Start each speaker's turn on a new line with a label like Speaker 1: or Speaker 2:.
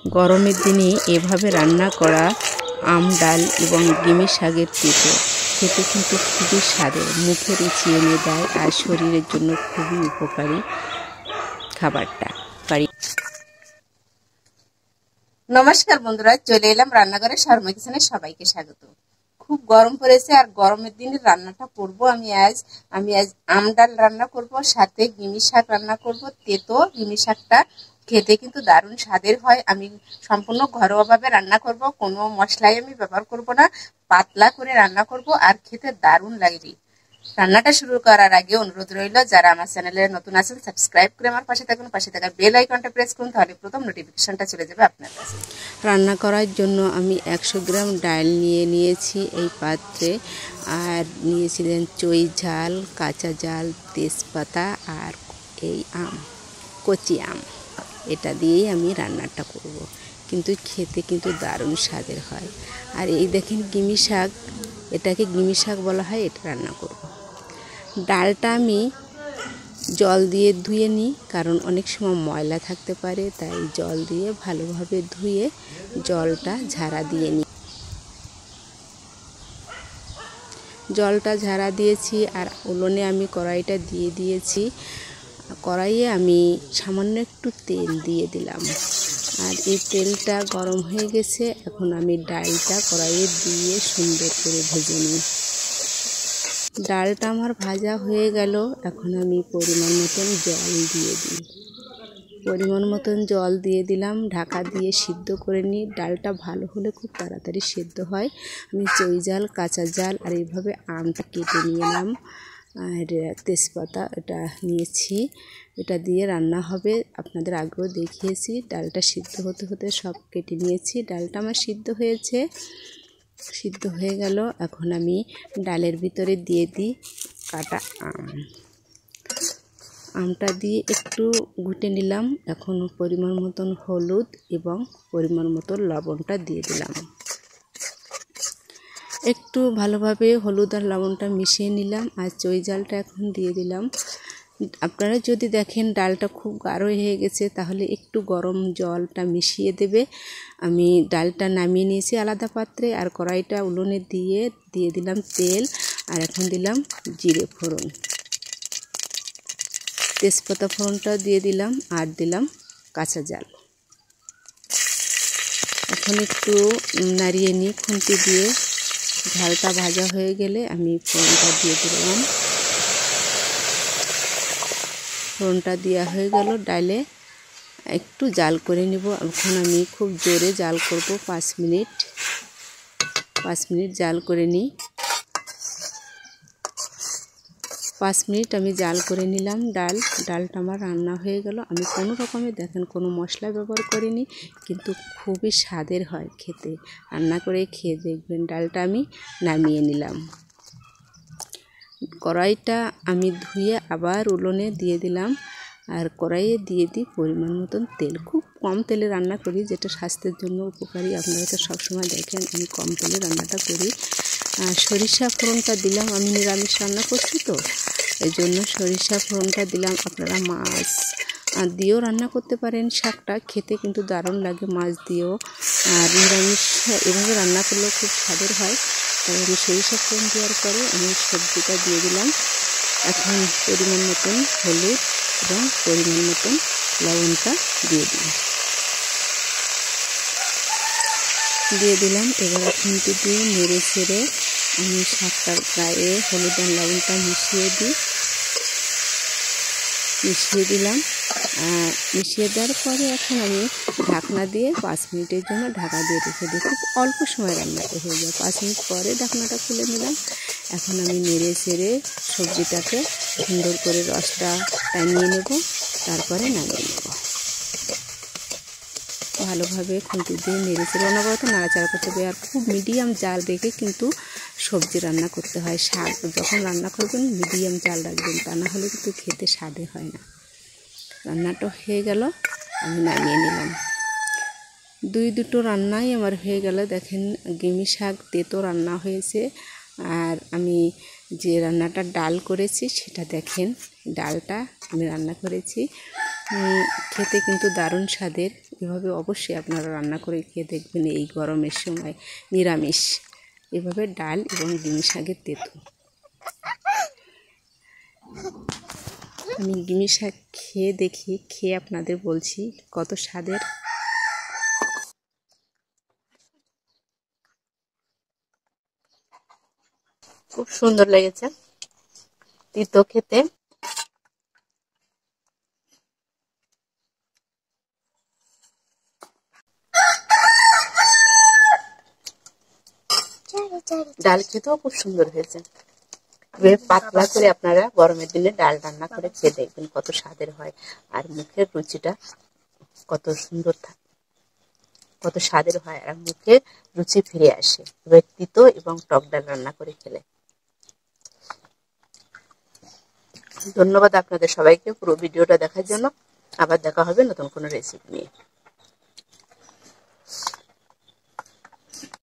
Speaker 1: গরমের দিনে এভাবে রান্না করা আম ডাল এবং গিমি শাকের তেঁতো খেতে কিন্তু খুবই স্বাদের, মুখে রুচি এনে দেয় আর শরীরের জন্য খুবই উপকারী খাবারটা।
Speaker 2: নমস্কার বন্ধুরা, চলে এলাম রান্নাঘরে শর্মা কিচেনে। সবাইকে স্বাগত। খুব গরম পড়েছে আর গরমের দিনে রান্নাটা করব আমি আজ আম ডাল রান্না করব, সাথে গিমি শাক রান্না করব। তেতো গিমি শাকটা খেতে কিন্তু দারুণ স্বাদের হয়। আমি সম্পূর্ণ ঘরোয়াভাবে রান্না করব, কোনো মশলাই আমি ব্যবহার করব না, পাতলা করে রান্না করব আর খেতে দারুণ লাগবে। রান্নাটা শুরু করার আগে অনুরোধ রইল, যারা আমার চ্যানেলে নতুন আছেন সাবস্ক্রাইব করে আমার পাশে থাকুন, পাশে থাকা বেল আইকনটা প্রেস করুন, তাহলে প্রথম নোটিফিকেশনটা চলে যাবে আপনার কাছে।
Speaker 1: রান্না করার জন্য আমি 100 গ্রাম ডাল নিয়েছি এই পাত্রে, আর নিয়েছিলেন চই ঝাল, কাঁচা ঝাল, তেজপাতা আর এই আম, কচি আম। এটা দিয়েই আমি রান্নাটা করব, কিন্তু খেতে কিন্তু দারুণ স্বাদের হয়। আর এই দেখেন গিমি শাক, এটাকে গিমি শাক বলা হয়। এটা রান্না করব। ডালটা আমি জল দিয়ে ধুয়ে নিই, কারণ অনেক সময় ময়লা থাকতে পারে, তাই জল দিয়ে ভালোভাবে ধুয়ে জলটা ঝাড়া দিয়ে নিই। জলটা ঝাড়া দিয়েছি আর উনুনে আমি কড়াইটা দিয়ে দিয়েছি। কড়াইয়ে আমি সামান্য একটু তেল দিয়ে দিলাম, আর এই তেলটা গরম হয়ে গেছে। এখন আমি ডালটা কড়াইয়ে দিয়ে সুন্দর করে ভেজে নিই। ডালটা আমার ভাজা হয়ে গেল। এখন আমি পরিমাণ মতন জল দিয়ে দিই। পরিমাণ মতন জল দিয়ে দিলাম, ঢাকা দিয়ে সিদ্ধ করে নিই। ডালটা ভালো হলে খুব তাড়াতাড়ি সিদ্ধ হয়। আমি চই ঝাল, কাঁচা ঝাল আর এইভাবে আমটা কেটে নিলাম, আর তেজপাতা এটা নিয়েছি। এটা দিয়ে রান্না হবে, আপনাদের আগেও দেখিয়েছি। ডালটা সিদ্ধ হতে হতে সব কেটে নিয়েছি। ডালটা আমার সিদ্ধ হয়েছে, সিদ্ধ হয়ে গেল। এখন আমি ডালের ভিতরে দিয়ে দিই কাটা আমটা দিয়ে একটু ঘুটে নিলাম। এখন পরিমাণ মতন হলুদ এবং পরিমাণ মতন লবণটা দিয়ে দিলাম। একটু ভালোভাবে হলুদ আর লবণটা মিশিয়ে নিলাম, আর চই ঝালটা এখন দিয়ে দিলাম। আপনারা যদি দেখেন ডালটা খুব গাঢ় হয়ে গেছে, তাহলে একটু গরম জলটা মিশিয়ে দেবে। আমি ডালটা নামিয়ে নিয়েছি আলাদা পাত্রে, আর কড়াইটা উনুনে দিয়ে দিলাম তেল, আর এখন দিলাম জিরে ফোড়ন, তেজপাতা ফোড়নটা দিয়ে দিলাম, আর দিলাম কাঁচা ঝাল। এখন একটু নাড়িয়ে নিই খুন্তি দিয়ে। ঝালটা ভাজা হয়ে গেলে আমি ফোড়নটা দিয়ে দিলাম। ফোড়নটা দেওয়া হয়ে গেল। ডালে একটু জাল করে নেব। এখন আমি খুব জোরে জাল করব, 5 মিনিট জাল করে নিই। 5 মিনিট আমি জাল করে নিলাম। ডালটা আমার রান্না হয়ে গেল। আমি কোনো রকমে দেখেন কোনো মশলা ব্যবহার করিনি, কিন্তু খুবই স্বাদের হয় খেতে। রান্না করে খেয়ে দেখবেন। ডালটা আমি নামিয়ে নিলাম। কড়াইটা আমি ধুয়ে আবার উনুনে দিয়ে দিলাম, আর কড়াইয়ে দিয়ে দিই পরিমাণ মতন তেল। খুব কম তেলে রান্না করি, যেটা স্বাস্থ্যের জন্য উপকারী। আপনারা তো সবসময় দেখেন আমি কম তেলে রান্নাটা করি। সরিষা ফোড়নটা দিলাম, আমি নিরামিষ রান্না করছি তো এই জন্য সরিষা ফোড়নটা দিলাম। আপনারা মাছ দিয়েও রান্না করতে পারেন, শাকটা খেতে কিন্তু দারুণ লাগে মাছ দিয়েও। আর নিরামিষ এভাবে রান্না করলেও খুব স্বাদের হয়। তাই আমি সরিষা ফোড়ন দেওয়ার পরে আমি সবজিটা দিয়ে দিলাম। এখন পরিমাণ মতন হলুদ এবং পরিমাণ মতন লবণটা দিয়ে দিলাম। এবার খুন্তি দিয়ে নেড়ে ছেড়ে আমি শাকটার গায়ে হলুদ আর লবণটা মিশিয়ে দিলাম। মিশিয়ে দেওয়ার পরে এখন আমি ঢাকনা দিয়ে 5 মিনিটের জন্য ঢাকা দিয়ে রেখে দিই। খুব অল্প সময় রান্নাটা হয়ে যায়। 5 মিনিট পরে ঢাকনাটা খুলে নিলাম। এখন আমি নেড়ে ছেড়ে সবজিটাকে সুন্দর করে রসটা টানিয়ে নেব, তারপরে নামিয়ে নেব। ভালোভাবে খুন্তি দিয়ে নেড়ে ছেড়ে অনবরত নাড়াচাড়া করতে হবে। আর খুব মিডিয়াম জাল রেখে কিন্তু সবজি রান্না করতে হয়। শাক যখন রান্না করবেন মিডিয়াম জাল রাখবেন, তা না হলে কিন্তু খেতে স্বাদে হয় না। রান্নাটা হয়ে গেল, আমি নামিয়ে নিলাম। দুটো রান্নাই আমার হয়ে গেল। দেখেন গিমি শাক তেঁতো রান্না হয়েছে, আর আমি যে রান্নাটা ডাল করেছি সেটা দেখেন। ডালটা আমি রান্না করেছি, খেতে কিন্তু দারুণ স্বাদের। এভাবে অবশ্যই আপনারা রান্না করে খেয়ে দেখবেন এই গরমের সময় নিরামিষ, এভাবে ডাল এবং গিমি শাকের তেঁতো। আমি গিমি শাক খেয়ে দেখি, খেয়ে আপনাদের বলছি কত স্বাদের।
Speaker 2: খুব সুন্দর লেগেছে তিতো খেতে। ডাল খেতেও খুব সুন্দর হয়েছে। পাতলা করে আপনারা গরমের দিনে ডাল রান্না করে খেয়ে দেখবেন কত স্বাদের হয়, আর মুখের রুচিটা কত সুন্দর থাকে, কত স্বাদের হয়, আর মুখে রুচি ফিরে আসে এবার তিতো এবং টক ডাল রান্না করে খেলে। ধন্যবাদ আপনাদের সবাইকে পুরো ভিডিওটা দেখার জন্য। আবার দেখা হবে নতুন কোনো রেসিপি নিয়ে।